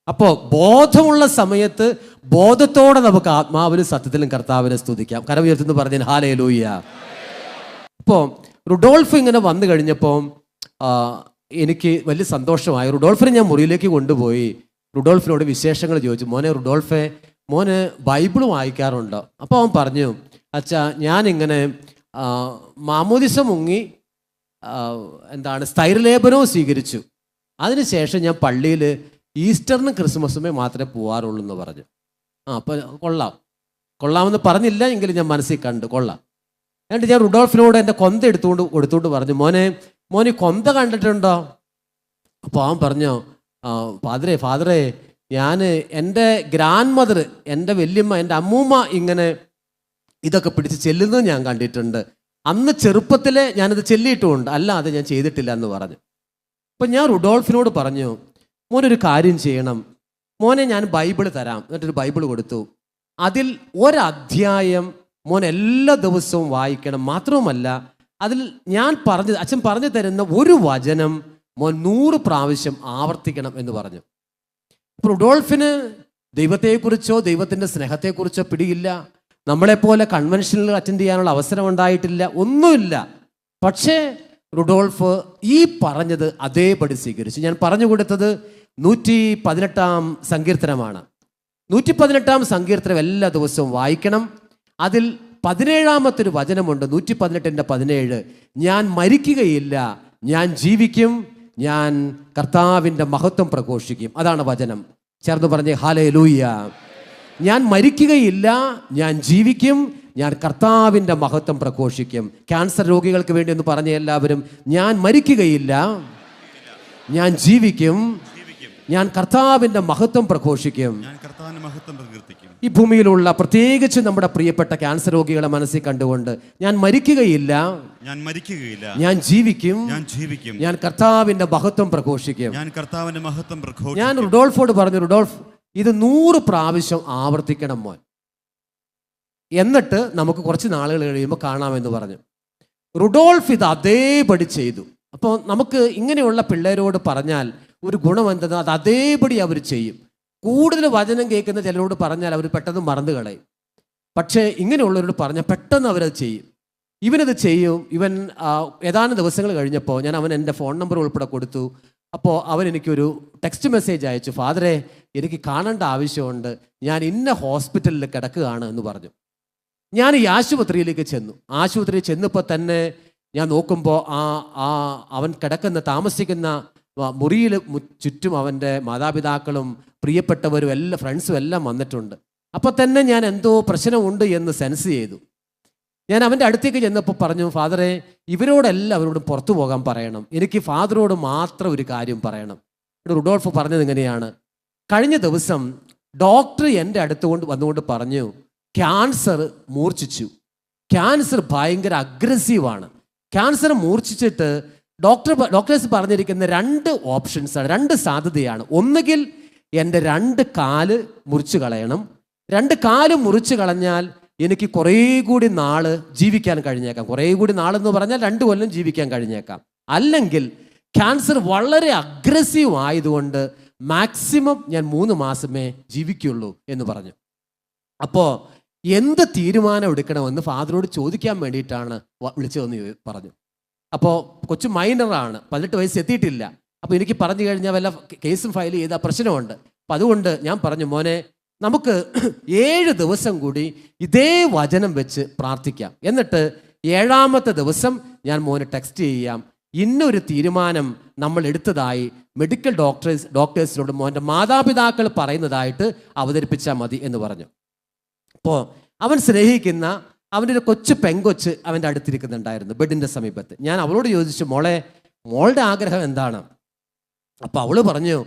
അപ്പോൾ ബോധമുള്ള സമയത്ത് ബോധത്തോടെ നമുക്ക് ആത്മാവിലും സത്യത്തിലും കർത്താവിനെ സ്തുതിക്കാം. കരം ഉയർത്തുന്നു പറഞ്ഞാൽ ഹല്ലേലൂയ. അപ്പോൾ റുഡോൾഫ് ഇങ്ങനെ വന്നു കഴിഞ്ഞപ്പോൾ എനിക്ക് വലിയ സന്തോഷമായി. റുഡോൾഫിനെ ഞാൻ മുറിയിലേക്ക് കൊണ്ടുപോയി റുഡോൾഫിനോട് വിശേഷങ്ങൾ ചോദിച്ചു. റുഡോൾഫെ, മോന് ബൈബിൾ വായിക്കാറുണ്ടോ? അപ്പോൾ അവൻ പറഞ്ഞു, അച്ഛാ, ഞാനിങ്ങനെ മാമോദിസ മുങ്ങി സ്ഥൈര്യലേപനവും സ്വീകരിച്ചു. അതിനുശേഷം ഞാൻ പള്ളിയിൽ ഈസ്റ്ററിനും ക്രിസ്മസുമേ മാത്രമേ പോകാറുള്ളൂ എന്ന് പറഞ്ഞു. അപ്പോൾ കൊള്ളാമെന്ന് പറഞ്ഞില്ല എങ്കിലും ഞാൻ മനസ്സിൽ കണ്ടു, കൊള്ളാം. എന്നിട്ട് ഞാൻ റുഡോൾഫിനോട് എൻ്റെ കൊന്ത കൊടുത്തുകൊണ്ട് പറഞ്ഞു, മോന് കൊന്ത കണ്ടിട്ടുണ്ടോ? അപ്പോൾ അവൻ പറഞ്ഞു, ഫാദറേ ഞാൻ എൻ്റെ ഗ്രാൻഡ് മദർ, എൻ്റെ വല്യമ്മ, എൻ്റെ അമ്മൂമ്മ ഇങ്ങനെ ഇതൊക്കെ പിടിച്ച് ചെല്ലുന്നത് ഞാൻ കണ്ടിട്ടുണ്ട്. അന്ന് ചെറുപ്പത്തിലെ ഞാനത് ചെല്ലിയിട്ടുമുണ്ട്, അല്ലാതെ ഞാൻ ചെയ്തിട്ടില്ല എന്ന് പറഞ്ഞു. അപ്പം ഞാൻ റുഡോൾഫിനോട് പറഞ്ഞു, മോനൊരു കാര്യം ചെയ്യണം, മോനെ ഞാൻ ബൈബിൾ തരാം. എന്നിട്ടൊരു ബൈബിൾ കൊടുത്തു. അതിൽ ഒരധ്യായം മോൻ എല്ലാ ദിവസവും വായിക്കണം. മാത്രവുമല്ല, അതിൽ അച്ഛൻ പറഞ്ഞു തരുന്ന ഒരു വചനം മോൻ 100 പ്രാവശ്യം ആവർത്തിക്കണം എന്ന് പറഞ്ഞു. അപ്പോൾ റുഡോൾഫിന് ദൈവത്തെക്കുറിച്ചോ ദൈവത്തിൻ്റെ സ്നേഹത്തെക്കുറിച്ചോ പിടിയില്ല. നമ്മളെപ്പോലെ കൺവെൻഷനിൽ അറ്റൻഡ് ചെയ്യാനുള്ള അവസരം ഉണ്ടായിട്ടില്ല, ഒന്നുമില്ല. പക്ഷേ റുഡോൾഫ് ഈ പറഞ്ഞത് അതേപടി സ്വീകരിച്ചു. ഞാൻ പറഞ്ഞു കൊടുത്തത് 118 സങ്കീർത്തനമാണ്. 118 സങ്കീർത്തനം എല്ലാ ദിവസവും വായിക്കണം. അതിൽ 17-ാമത്തെ വചനമുണ്ട്, 118:17. ഞാൻ മരിക്കുകയില്ല, ഞാൻ ജീവിക്കും, ഞാൻ കർത്താവിൻ്റെ മഹത്വം പ്രഘോഷിക്കും. അതാണ് വചനം. ചേർന്ന് പറഞ്ഞേ ഹല്ലേലൂയ. ഞാൻ മരിക്കുകയില്ല, ഞാൻ ജീവിക്കും, ഞാൻ കർത്താവിൻ്റെ മഹത്വം പ്രഘോഷിക്കും. ക്യാൻസർ രോഗികൾക്ക് വേണ്ടി ഒന്ന് പറഞ്ഞ എല്ലാവരും, ഞാൻ മരിക്കുകയില്ല, ഞാൻ ജീവിക്കും, ഞാൻ കർത്താവിൻ്റെ മഹത്വം പ്രഘോഷിക്കും. ഈ ഭൂമിയിലുള്ള പ്രത്യേകിച്ച് നമ്മുടെ പ്രിയപ്പെട്ട ക്യാൻസർ രോഗികളെ മനസ്സിൽ കണ്ടുകൊണ്ട്, ഞാൻ മരിക്കുകയില്ല, ഞാൻ മരിക്കുകയില്ല, ഞാൻ ജീവിക്കും, ഞാൻ കർത്താവിന്റെ മഹത്വം പ്രഘോഷിക്കും. ഞാൻ റുഡോൾഫോട് പറഞ്ഞു, റുഡോൾഫ് ഇത് 100 പ്രാവശ്യം ആവർത്തിക്കണം മോൻ, എന്നിട്ട് നമുക്ക് കുറച്ച് നാളുകൾ കഴിയുമ്പോൾ കാണാമെന്ന് പറഞ്ഞു. റുഡോൾഫ് ഇത് അതേപടി ചെയ്തു. അപ്പോൾ നമുക്ക് ഇങ്ങനെയുള്ള പിള്ളേരോട് പറഞ്ഞാൽ ഒരു ഗുണം എന്തെന്ന്, അത് അതേപടി അവർ ചെയ്യും. കൂടുതൽ വചനം കേൾക്കുന്ന ചിലരോട് പറഞ്ഞാൽ അവർ പെട്ടെന്ന് മറന്നു കളയും. പക്ഷേ ഇങ്ങനെയുള്ളവരോട് പറഞ്ഞാൽ പെട്ടെന്ന് അവരത് ചെയ്യും. ഇവനത് ചെയ്യും. ഇവൻ ഏതാനും ദിവസങ്ങൾ കഴിഞ്ഞപ്പോൾ ഞാൻ അവൻ എൻ്റെ ഫോൺ നമ്പർ ഉൾപ്പെടെ കൊടുത്തു. അപ്പോൾ അവൻ എനിക്കൊരു ടെക്സ്റ്റ് മെസ്സേജ് അയച്ചു, ഫാദറെ എനിക്ക് കാണേണ്ട ആവശ്യമുണ്ട്, ഞാൻ ഇന്ന ഹോസ്പിറ്റലിൽ കിടക്കുകയാണ് എന്ന് പറഞ്ഞു. ഞാൻ ഈ ആശുപത്രിയിലേക്ക് ചെന്നു. ആശുപത്രിയിൽ ചെന്നപ്പോൾ തന്നെ ഞാൻ നോക്കുമ്പോൾ അവൻ താമസിക്കുന്ന മുറിയിൽ ചുറ്റും അവൻ്റെ മാതാപിതാക്കളും പ്രിയപ്പെട്ടവരും എല്ലാ ഫ്രണ്ട്സും എല്ലാം വന്നിട്ടുണ്ട്. അപ്പോൾ തന്നെ ഞാൻ എന്തോ പ്രശ്നമുണ്ട് എന്ന് സെൻസ് ചെയ്തു. ഞാൻ അവൻ്റെ അടുത്തേക്ക് ചെന്നപ്പോൾ പറഞ്ഞു, ഫാദറെ ഇവരോടെല്ലാവരോടും പുറത്തു പോകാൻ പറയണം, എനിക്ക് ഫാദറോട് മാത്രം ഒരു കാര്യം പറയണം. റുഡോൾഫ് പറഞ്ഞത് ഇങ്ങനെയാണ്, കഴിഞ്ഞ ദിവസം ഡോക്ടർ എൻ്റെ വന്നുകൊണ്ട് പറഞ്ഞു, ക്യാൻസർ മൂർച്ഛിച്ചു, ക്യാൻസർ ഭയങ്കര അഗ്രസീവാണ്. ക്യാൻസർ മൂർച്ഛിച്ചിട്ട് ഡോക്ടേഴ്സ് പറഞ്ഞിരിക്കുന്ന 2 ഓപ്ഷൻസാണ്, 2 സാധ്യതയാണ്. ഒന്നുകിൽ എൻ്റെ 2 കാല് മുറിച്ച് കളയണം, 2 കാല് മുറിച്ച് കളഞ്ഞാൽ എനിക്ക് കുറേ കൂടി നാൾ ജീവിക്കാൻ കഴിഞ്ഞേക്കാം. കുറേ കൂടി നാളെന്ന് പറഞ്ഞാൽ 2 കൊല്ലം ജീവിക്കാൻ കഴിഞ്ഞേക്കാം. അല്ലെങ്കിൽ ക്യാൻസർ വളരെ അഗ്രസീവ് ആയതുകൊണ്ട് മാക്സിമം ഞാൻ 3 മാസമേ ജീവിക്കുള്ളൂ എന്ന് പറഞ്ഞു. അപ്പോൾ എന്ത് തീരുമാനം എടുക്കണമെന്ന് ഫാദറോട് ചോദിക്കാൻ വേണ്ടിയിട്ടാണ് വിളിച്ചതെന്ന് പറഞ്ഞു. അപ്പോൾ കൊച്ചു മൈനറാണ്, 18 വയസ്സ് എത്തിയിട്ടില്ല. അപ്പോൾ എനിക്ക് പറഞ്ഞു കഴിഞ്ഞാൽ വല്ല കേസും ഫയൽ ചെയ്ത പ്രശ്നമുണ്ട്. അപ്പം അതുകൊണ്ട് ഞാൻ പറഞ്ഞു, മോനെ നമുക്ക് 7 ദിവസം കൂടി ഇതേ വചനം വെച്ച് പ്രാർത്ഥിക്കാം, എന്നിട്ട് 7ാമത്തെ ദിവസം ഞാൻ മോനെ ടെക്സ്റ്റ് ചെയ്യാം, ഇന്നൊരു തീരുമാനം നമ്മൾ എടുത്തതായി മെഡിക്കൽ ഡോക്ടേഴ്സിനോട് മോൻ്റെ മാതാപിതാക്കൾ പറയുന്നതായിട്ട് അവതരിപ്പിച്ചാൽ മതി എന്ന് പറഞ്ഞു. അപ്പോൾ അവൻ സ്നേഹിക്കുന്ന അവൻ്റെ ഒരു കൊച്ചു പെങ്കൊച്ച് അവൻ്റെ അടുത്തിരിക്കുന്നുണ്ടായിരുന്നു ബെഡിൻ്റെ സമീപത്ത്. ഞാൻ അവളോട് ചോദിച്ചു, മോളുടെ ആഗ്രഹം എന്താണ്? അപ്പോൾ അവൾ പറഞ്ഞു,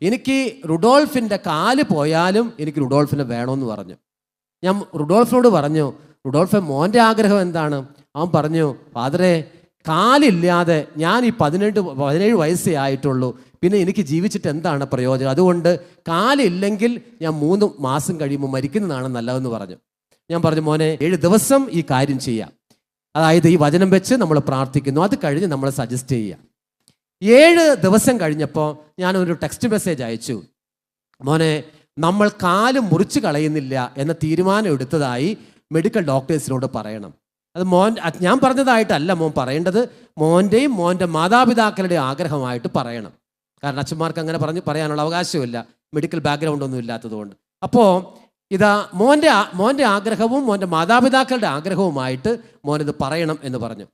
എനിക്ക് റുഡോൾഫിൻ്റെ കാല് പോയാലും എനിക്ക് റുഡോൾഫിനെ വേണമെന്ന് പറഞ്ഞു. ഞാൻ റുഡോൾഫിനോട് പറഞ്ഞു, റുഡോൾഫ് മോൻ്റെ ആഗ്രഹം എന്താണ്? അവൻ പറഞ്ഞു, ഫാദറെ കാലില്ലാതെ ഞാൻ ഈ 17 വയസ്സേ ആയിട്ടുള്ളൂ, പിന്നെ എനിക്ക് ജീവിച്ചിട്ട് എന്താണ് പ്രയോജനം? അതുകൊണ്ട് കാലില്ലെങ്കിൽ ഞാൻ 3 മാസം കഴിയുമ്പോൾ മരിക്കുന്നതാണ് നല്ലതെന്ന് പറഞ്ഞു. ഞാൻ പറഞ്ഞു, മോനെ 7 ദിവസം ഈ കാര്യം ചെയ്യാം, അതായത് ഈ വചനം വെച്ച് നമ്മൾ പ്രാർത്ഥിക്കുന്നു, അത് കഴിഞ്ഞ് നമ്മൾ സജസ്റ്റ് ചെയ്യാം. 7 ദിവസം കഴിഞ്ഞപ്പോൾ ഞാനൊരു ടെക്സ്റ്റ് മെസ്സേജ് അയച്ചു, മോനെ നമ്മൾ കാല് മുറിച്ച് കളയുന്നില്ല എന്ന തീരുമാനം എടുത്തതായി മെഡിക്കൽ ഡോക്ടേഴ്സിനോട് പറയണം. അത് ഞാൻ പറഞ്ഞതായിട്ടല്ല മോൻ പറയേണ്ടത്, മോൻ്റെയും മോൻ്റെ മാതാപിതാക്കളുടെ ആഗ്രഹമായിട്ട് പറയണം. കാരണം അച്ഛന്മാർക്ക് അങ്ങനെ പറയാനുള്ള അവകാശമില്ല, മെഡിക്കൽ ബാക്ക്ഗ്രൗണ്ട് ഒന്നും ഇല്ലാത്തതുകൊണ്ട്. അപ്പോൾ ഇതാ മോൻ്റെ ആഗ്രഹവും മോൻ്റെ മാതാപിതാക്കളുടെ ആഗ്രഹവുമായിട്ട് മോനിത് പറയണം എന്ന് പറഞ്ഞു.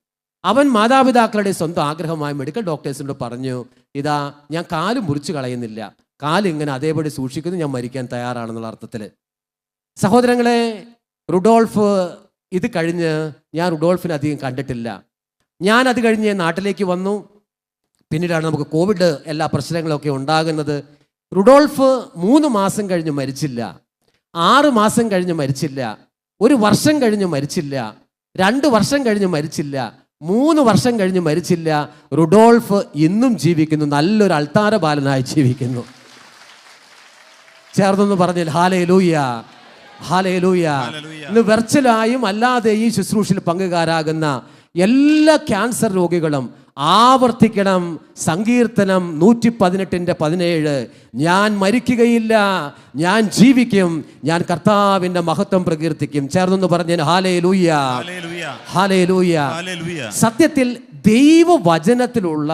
അവൻ മാതാപിതാക്കളുടെ സ്വന്തം ആഗ്രഹമായി മെഡിക്കൽ ഡോക്ടേഴ്സിനോട് പറഞ്ഞു, ഇതാ ഞാൻ കാല് മുറിച്ച് കളയുന്നില്ല, കാലിങ്ങനെ അതേപടി സൂക്ഷിക്കുന്നു, ഞാൻ മരിക്കാൻ തയ്യാറാണെന്നുള്ള അർത്ഥത്തിൽ. സഹോദരങ്ങളെ, റുഡോൾഫ് ഇത് കഴിഞ്ഞ് ഞാൻ റുഡോൾഫിനെ അധികം കണ്ടിട്ടില്ല. ഞാൻ അത് കഴിഞ്ഞ് നാട്ടിലേക്ക് വന്നു. പിന്നീടാണ് നമുക്ക് കോവിഡ് എല്ലാ പ്രശ്നങ്ങളൊക്കെ ഉണ്ടാകുന്നത്. റുഡോൾഫ് 3 മാസം കഴിഞ്ഞ് മരിച്ചില്ല, 6 മാസം കഴിഞ്ഞ് മരിച്ചില്ല, 1 വർഷം കഴിഞ്ഞ് മരിച്ചില്ല, 2 വർഷം കഴിഞ്ഞ് മരിച്ചില്ല, 3 വർഷം കഴിഞ്ഞ് മരിച്ചില്ല. റുഡോൾഫ് ഇന്നും ജീവിക്കുന്നു, നല്ലൊരു അൾത്താര ബാലനായി ജീവിക്കുന്നു. ചേർന്നൊന്ന് പറഞ്ഞാൽ ഹല്ലേലൂയ, ഹല്ലേലൂയ. ഇന്ന് വെർച്വലായും അല്ലാതെ ഈ ശുശ്രൂഷയിൽ പങ്കുകാരാകുന്ന എല്ലാ ക്യാൻസർ രോഗികളും ആവർത്തിക്കണം സങ്കീർത്തനം 118:17, ഞാൻ മരിക്കുകയില്ല, ഞാൻ ജീവിക്കും, ഞാൻ കർത്താവിന്റെ മഹത്വം പ്രകീർത്തിക്കും. ചേർന്നൊന്ന് പറഞ്ഞാൽ ഹല്ലേലൂയ, ഹല്ലേലൂയ. സത്യത്തിൽ ദൈവവചനത്തിലുള്ള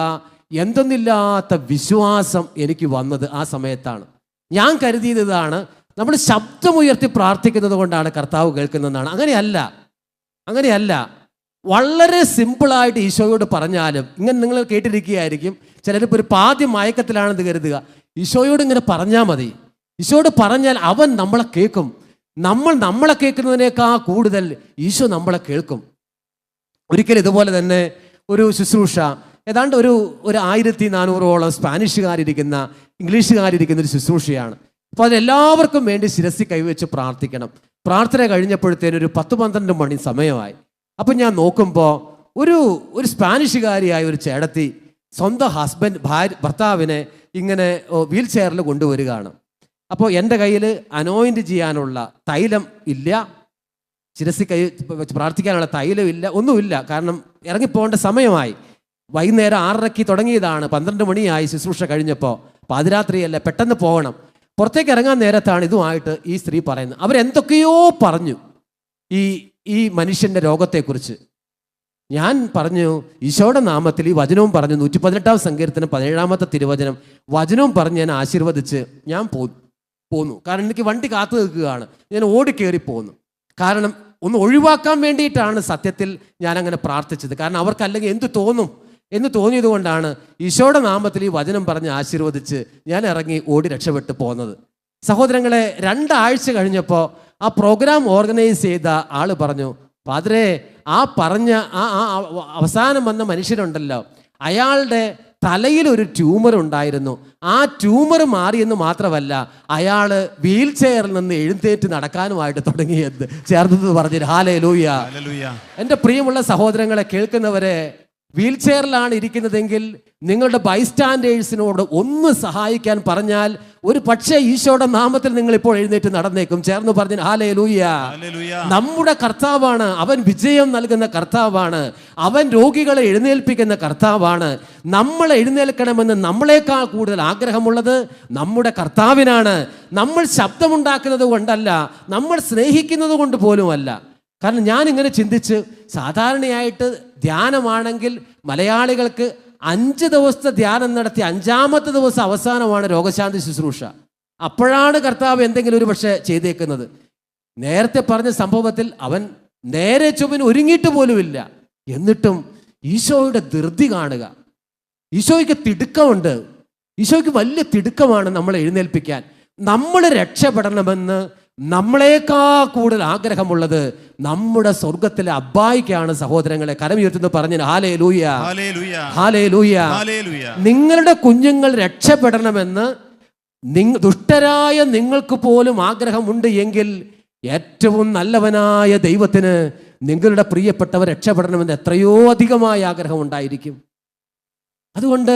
എന്തെന്നില്ലാത്ത വിശ്വാസം എനിക്ക് വന്നത് ആ സമയത്താണ്. ഞാൻ കരുതിയതാണ് നമ്മൾ ശബ്ദമുയർത്തി പ്രാർത്ഥിക്കുന്നത് കൊണ്ടാണ് കർത്താവ് കേൾക്കുന്നതെന്നാണ്. അങ്ങനെയല്ല. വളരെ സിമ്പിളായിട്ട് ഈശോയോട് പറഞ്ഞാലും, ഇങ്ങനെ നിങ്ങൾ കേട്ടിരിക്കുകയായിരിക്കും, ചിലരിപ്പോൾ ഒരു പാതി മയക്കത്തിലാണെന്ന് കരുതുക. ഈശോയോട് ഇങ്ങനെ പറഞ്ഞാൽ മതി. ഈശോയോട് പറഞ്ഞാൽ അവൻ നമ്മളെ കേൾക്കും. നമ്മളെ കേൾക്കുന്നതിനേക്കാൾ കൂടുതൽ ഈശോ നമ്മളെ കേൾക്കും. ഒരിക്കലും ഇതുപോലെ തന്നെ ഒരു ശുശ്രൂഷ, ഏതാണ്ട് ഒരു 1400ഓളം സ്പാനിഷുകാരിരിക്കുന്ന ഇംഗ്ലീഷുകാരിരിക്കുന്ന ഒരു ശുശ്രൂഷയാണ്. അപ്പോൾ അതിനെല്ലാവർക്കും വേണ്ടി ശിരസ്സിൽ കൈവച്ച് പ്രാർത്ഥിക്കണം. പ്രാർത്ഥന കഴിഞ്ഞപ്പോഴത്തേനൊരു 10-12 മണി സമയമായി. അപ്പം ഞാൻ നോക്കുമ്പോൾ ഒരു സ്പാനിഷുകാരിയായ ഒരു ചേടത്തി സ്വന്തം ഭർത്താവിനെ ഇങ്ങനെ വീൽ ചെയറിൽ കൊണ്ടുവരികയാണ്. അപ്പോൾ എൻ്റെ കയ്യിൽ അനോയിൻറ്റ് ചെയ്യാനുള്ള തൈലം ഇല്ല, ശിരസി കൈ വെച്ച് പ്രാർത്ഥിക്കാനുള്ള തൈലം ഇല്ല, ഒന്നുമില്ല. കാരണം ഇറങ്ങിപ്പോകേണ്ട സമയമായി. വൈകുന്നേരം 6:30 തുടങ്ങിയതാണ്, 12 മണിയായി ശുശ്രൂഷ കഴിഞ്ഞപ്പോൾ. പാതിരാത്രിയല്ല, പെട്ടെന്ന് പോകണം. പുറത്തേക്ക് ഇറങ്ങാൻ നേരത്താണ് ഇതുമായിട്ട് ഈ സ്ത്രീ പറയുന്നത്. അവരെന്തൊക്കെയോ പറഞ്ഞു ഈ മനുഷ്യൻ്റെ രോഗത്തെക്കുറിച്ച്. ഞാൻ പറഞ്ഞു, ഈശോയുടെ നാമത്തിൽ ഈ വചനവും പറഞ്ഞു, 118-ാം സങ്കീർത്തനം 17-ാമത്തെ തിരുവചനം വചനവും പറഞ്ഞ് ഞാൻ ആശീർവദിച്ച് ഞാൻ പോന്നു. കാരണം എനിക്ക് വണ്ടി കാത്തു നിൽക്കുകയാണ്. ഞാൻ ഓടിക്കേറി പോന്നു. കാരണം ഒന്ന് ഒഴിവാക്കാൻ വേണ്ടിയിട്ടാണ് സത്യത്തിൽ ഞാനങ്ങനെ പ്രാർത്ഥിച്ചത്. കാരണം അവർക്കല്ലെങ്കിൽ എന്ത് തോന്നും എന്ന് തോന്നിയത് കൊണ്ടാണ് ഈശോയുടെ നാമത്തിൽ ഈ വചനം പറഞ്ഞ് ആശീർവദിച്ച് ഞാൻ ഇറങ്ങി ഓടി രക്ഷപ്പെട്ട് പോകുന്നത്. സഹോദരങ്ങളെ, 2 ആഴ്ച കഴിഞ്ഞപ്പോൾ ആ പ്രോഗ്രാം ഓർഗനൈസ് ചെയ്ത ആൾ പറഞ്ഞു, പാദ്രേ, ആ പറഞ്ഞ അവസാനം വന്ന മനുഷ്യരുണ്ടല്ലോ, അയാളുടെ തലയിൽ ഒരു ട്യൂമർ ഉണ്ടായിരുന്നു. ആ ട്യൂമർ മാറിയെന്ന് മാത്രമല്ല, അയാൾ വീൽ ചെയറിൽ നിന്ന് എഴുന്നേറ്റ് നടക്കാനുമായിട്ട് തുടങ്ങിയത് ചേർന്നത് പറഞ്ഞു. ഹല്ലേലൂയ. എൻ്റെ പ്രിയമുള്ള സഹോദരങ്ങളെ, കേൾക്കുന്നവരെ, വീൽ ചെയറിലാണ് ഇരിക്കുന്നതെങ്കിൽ നിങ്ങളുടെ ബൈസ്റ്റാൻഡേഴ്സിനോട് ഒന്ന് സഹായിക്കാൻ പറഞ്ഞാൽ ഒരു പക്ഷേ ഈശോയുടെ നാമത്തിൽ നിങ്ങൾ ഇപ്പോൾ എഴുന്നേറ്റ് നടന്നേക്കും. ചേർന്ന് പറഞ്ഞു ഹല്ലേലൂയ. നമ്മുടെ കർത്താവാണ്, അവൻ വിജയം നൽകുന്ന കർത്താവാണ്, അവൻ രോഗികളെ എഴുന്നേൽപ്പിക്കുന്ന കർത്താവാണ്. നമ്മൾ എഴുന്നേൽക്കണമെന്ന് നമ്മളെക്കാൾ കൂടുതൽ ആഗ്രഹമുള്ളത് നമ്മുടെ കർത്താവിനാണ്. നമ്മൾ ശബ്ദമുണ്ടാക്കുന്നത് കൊണ്ടല്ല, നമ്മൾ സ്നേഹിക്കുന്നത് കൊണ്ട് പോലുമല്ല. കാരണം ഞാൻ ഇങ്ങനെ ചിന്തിച്ച്, സാധാരണയായിട്ട് ധ്യാനമാണെങ്കിൽ മലയാളികൾക്ക് 5 ദിവസത്തെ ധ്യാനം നടത്തി 5-ാമത്തെ ദിവസം അവസാനമാണ് രോഗശാന്തി ശുശ്രൂഷ. അപ്പോഴാണ് കർത്താവ് എന്തെങ്കിലും ഒരു പക്ഷേ ചെയ്തേക്കുന്നത്. നേരത്തെ പറഞ്ഞ സംഭവത്തിൽ അവൻ നേരെ ചൊവ്വന് ഒരുങ്ങിയിട്ട് പോലുമില്ല. എന്നിട്ടും ഈശോയുടെ ധൃതി കാണുക. ഈശോയ്ക്ക് തിടുക്കമുണ്ട്. ഈശോയ്ക്ക് വലിയ തിടുക്കമാണ് നമ്മളെ എഴുന്നേൽപ്പിക്കാൻ. നമ്മൾ രക്ഷപ്പെടണമെന്ന് നമ്മളെക്കാ കൂടുതൽ ആഗ്രഹമുള്ളത് നമ്മുടെ സ്വർഗത്തിലെ അബ്ബായിക്കാണ്. സഹോദരങ്ങളെ, കരമുയർത്തുന്നു പറഞ്ഞു ഹല്ലേലൂയ, ഹല്ലേലൂയ. നിങ്ങളുടെ കുഞ്ഞുങ്ങൾ രക്ഷപ്പെടണമെന്ന് ദുഷ്ടരായ നിങ്ങൾക്ക് പോലും ആഗ്രഹമുണ്ട് എങ്കിൽ ഏറ്റവും നല്ലവനായ ദൈവത്തിന് നിങ്ങളുടെ പ്രിയപ്പെട്ടവർ രക്ഷപ്പെടണമെന്ന് എത്രയോ അധികമായ ആഗ്രഹം ഉണ്ടായിരിക്കും. അതുകൊണ്ട്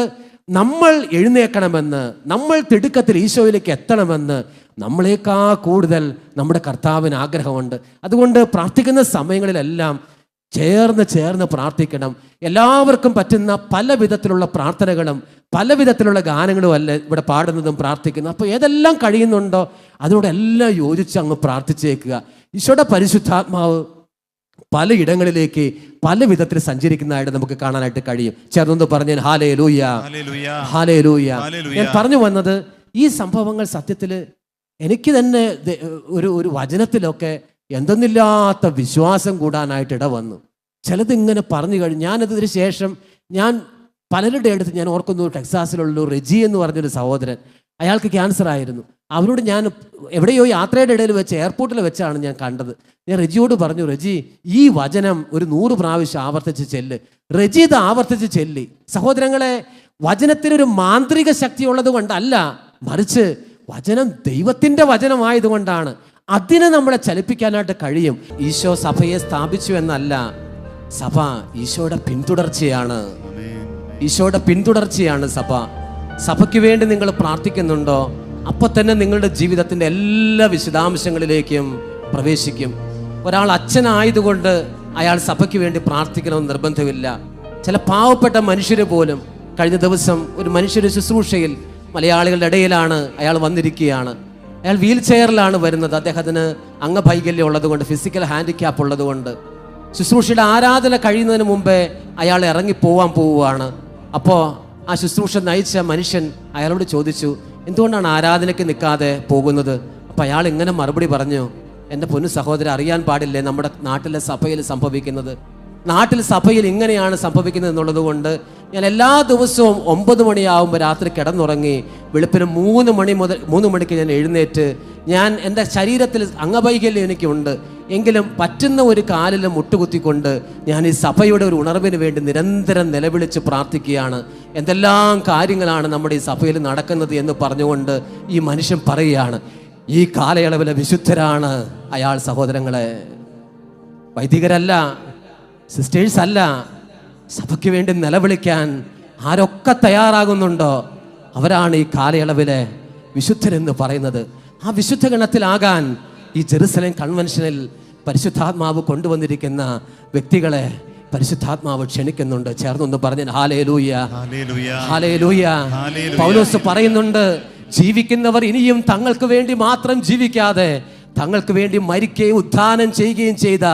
നമ്മൾ എഴുന്നേൽക്കണമെന്ന്, നമ്മൾ തിടുക്കത്തിൽ ഈശോയിലേക്ക് എത്തണമെന്ന് നമ്മളെക്കാ കൂടുതൽ നമ്മുടെ കർത്താവിന് ആഗ്രഹമുണ്ട്. അതുകൊണ്ട് പ്രാർത്ഥിക്കുന്ന സമയങ്ങളിലെല്ലാം ചേർന്ന് പ്രാർത്ഥിക്കണം. എല്ലാവർക്കും പറ്റുന്ന പല വിധത്തിലുള്ള പ്രാർത്ഥനകളും പല വിധത്തിലുള്ള ഗാനങ്ങളും അല്ല ഇവിടെ പാടുന്നതും പ്രാർത്ഥിക്കുന്നതും. അപ്പോൾ ഏതെല്ലാം കഴിയുന്നുണ്ടോ അതിനോടെല്ലാം യോജിച്ച് അങ്ങ് പ്രാർത്ഥിച്ചേക്കുക. ഈശോയുടെ പരിശുദ്ധാത്മാവ് പലയിടങ്ങളിലേക്ക് പല വിധത്തിൽ സഞ്ചരിക്കുന്നതായിട്ട് നമുക്ക് കാണാനായിട്ട് കഴിയും. ചേർന്നൊന്ന് പറഞ്ഞാൽ ഹല്ലേലൂയ, ഹല്ലേലൂയ. ഞാൻ പറഞ്ഞു വന്നത്, ഈ സംഭവങ്ങൾ സത്യത്തിൽ എനിക്ക് തന്നെ ഒരു വചനത്തിലൊക്കെ എന്തെന്നില്ലാത്ത വിശ്വാസം കൂടാനായിട്ട് ഇടവന്നു. ചിലതിങ്ങനെ പറഞ്ഞു കഴിഞ്ഞ് ഞാനതിന് ശേഷം ഞാൻ പലരുടെ അടുത്ത് ഞാൻ ഓർക്കുന്നു, ടെക്സാസിലുള്ള റെജി എന്ന് പറഞ്ഞൊരു സഹോദരൻ, അയാൾക്ക് ക്യാൻസർ ആയിരുന്നു. അവരോട് ഞാൻ എവിടെയോ യാത്രയുടെ ഇടയിൽ വെച്ച് എയർപോർട്ടിൽ വെച്ചാണ് ഞാൻ കണ്ടത്. ഞാൻ റെജിയോട് പറഞ്ഞു, റെജി ഈ വചനം ഒരു 100 പ്രാവശ്യം ആവർത്തിച്ച് ചെല്ല്. റെജി ഇത് ആവർത്തിച്ച് ചെല്ലി. സഹോദരങ്ങളെ, വചനത്തിനൊരു മാന്ത്രിക ശക്തി ഉള്ളത് കൊണ്ടല്ല, മറിച്ച് വചനം ദൈവത്തിൻ്റെ വചനമായതുകൊണ്ടാണ്. അതിനെ നമ്മളെ ചലിപ്പിക്കാനായിട്ട് കഴിയും. ഈശോ സഭയെ സ്ഥാപിച്ചു എന്നല്ല, സഭ ഈശോയുടെ പിന്തുടർച്ചയാണ്. ഈശോയുടെ പിന്തുടർച്ചയാണ് സഭ. സഭയ്ക്ക് വേണ്ടി നിങ്ങൾ പ്രാർത്ഥിക്കുന്നുണ്ടോ, അപ്പോൾ തന്നെ നിങ്ങളുടെ ജീവിതത്തിൻ്റെ എല്ലാ വിശദാംശങ്ങളിലേക്കും പ്രവേശിക്കും. ഒരാൾ അച്ഛനായതുകൊണ്ട് അയാൾ സഭയ്ക്ക് വേണ്ടി പ്രാർത്ഥിക്കണമെന്ന് നിർബന്ധമില്ല. ചില പാവപ്പെട്ട മനുഷ്യർ പോലും, കഴിഞ്ഞ ദിവസം ഒരു മനുഷ്യരുടെ ശുശ്രൂഷയിൽ മലയാളികളുടെ ഇടയിലാണ് അയാൾ വന്നിരിക്കുകയാണ്. അയാൾ വീൽ ചെയറിലാണ് വരുന്നത്. അദ്ദേഹത്തിന് അംഗവൈകല്യം ഉള്ളതുകൊണ്ട്, ഫിസിക്കൽ ഹാൻഡിക്യാപ്പ് ഉള്ളതുകൊണ്ട് ശുശ്രൂഷയുടെ ആരാധന കഴിയുന്നതിന് മുമ്പേ അയാൾ പോവുകയാണ്. അപ്പോൾ ആ ശുശ്രൂഷ നയിച്ച മനുഷ്യൻ അയാളോട് ചോദിച്ചു, എന്തുകൊണ്ടാണ് ആരാധനയ്ക്ക് നിൽക്കാതെ പോകുന്നത്? അപ്പോൾ അയാൾ ഇങ്ങനെ മറുപടി പറഞ്ഞു, എൻ്റെ പൊന്നു സഹോദരൻ, അറിയാൻ പാടില്ലേ നമ്മുടെ നാട്ടിലെ സഭയിൽ സംഭവിക്കുന്നത്? നാട്ടിൽ സഭയിൽ ഇങ്ങനെയാണ് സംഭവിക്കുന്നത് എന്നുള്ളത് കൊണ്ട് ഞാൻ എല്ലാ ദിവസവും 9 മണിയാവുമ്പോൾ രാത്രി കിടന്നുറങ്ങി വെളുപ്പിന് 3 മണിക്ക് ഞാൻ എഴുന്നേറ്റ്, ഞാൻ എൻ്റെ ശരീരത്തിൽ അംഗവൈകല്യം എനിക്കുണ്ട് എങ്കിലും പറ്റുന്ന ഒരു കാലിൽ മുട്ടുകുത്തിക്കൊണ്ട് ഞാൻ ഈ സഭയുടെ ഒരു ഉണർവിന് വേണ്ടി നിരന്തരം നിലവിളിച്ച് പ്രാർത്ഥിക്കുകയാണ്. എന്തെല്ലാം കാര്യങ്ങളാണ് നമ്മുടെ ഈ സഭയിൽ നടക്കുന്നത് എന്ന് പറഞ്ഞുകൊണ്ട് ഈ മനുഷ്യൻ പറയുകയാണ്. ഈ കാലയളവിലെ വിശുദ്ധരാണ് അയാൾ. സഹോദരങ്ങളെ, വൈദികരല്ല, സിസ്റ്റേഴ്സ് അല്ല, സഭയ്ക്ക് വേണ്ടി നിലവിളിക്കാൻ ആരൊക്കെ തയ്യാറാകുന്നുണ്ടോ അവരാണ് ഈ കാലയളവിലെ വിശുദ്ധരെന്ന് പറയുന്നത്. ആ വിശുദ്ധ ഗണത്തിലാകാൻ ഈ ജെറുസലേം കൺവെൻഷനിൽ പരിശുദ്ധാത്മാവ് കൊണ്ടുവന്നിരിക്കുന്ന വ്യക്തികളെ പരിശുദ്ധാത്മാവ് ക്ഷണിക്കുന്നുണ്ട്. ചേർന്നൊന്ന് പറഞ്ഞ ഹല്ലേലൂയ, ഹല്ലേലൂയ. പൗലോസ് പറയുന്നുണ്ട്, ജീവിക്കുന്നവർ ഇനിയും തങ്ങൾക്ക് വേണ്ടി മാത്രം ജീവിക്കാതെ തങ്ങൾക്ക് വേണ്ടി മരിക്കുകയും ഉത്ഥാനം ചെയ്യുകയും ചെയ്ത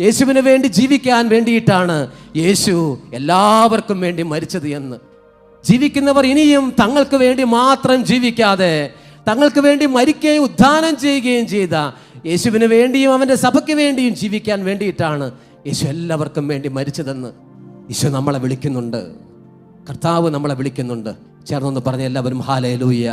യേശുവിന് വേണ്ടി ജീവിക്കാൻ വേണ്ടിയിട്ടാണ് യേശു എല്ലാവർക്കും വേണ്ടി മരിച്ചത് എന്ന്. ജീവിക്കുന്നവർ ഇനിയും തങ്ങൾക്ക് വേണ്ടി മാത്രം ജീവിക്കാതെ തങ്ങൾക്ക് വേണ്ടി മരിക്കുകയും ഉത്ഥാനം ചെയ്യുകയും ചെയ്ത യേശുവിന് വേണ്ടിയും അവൻ്റെ സഭയ്ക്ക് വേണ്ടിയും ജീവിക്കാൻ വേണ്ടിയിട്ടാണ് യേശു എല്ലാവർക്കും വേണ്ടി മരിച്ചതെന്ന് യേശു നമ്മളെ വിളിക്കുന്നുണ്ട്. കർത്താവ് നമ്മളെ വിളിക്കുന്നുണ്ട്. ചേർന്നൊന്ന് പറഞ്ഞ എല്ലാവരും ഹല്ലേലൂയ.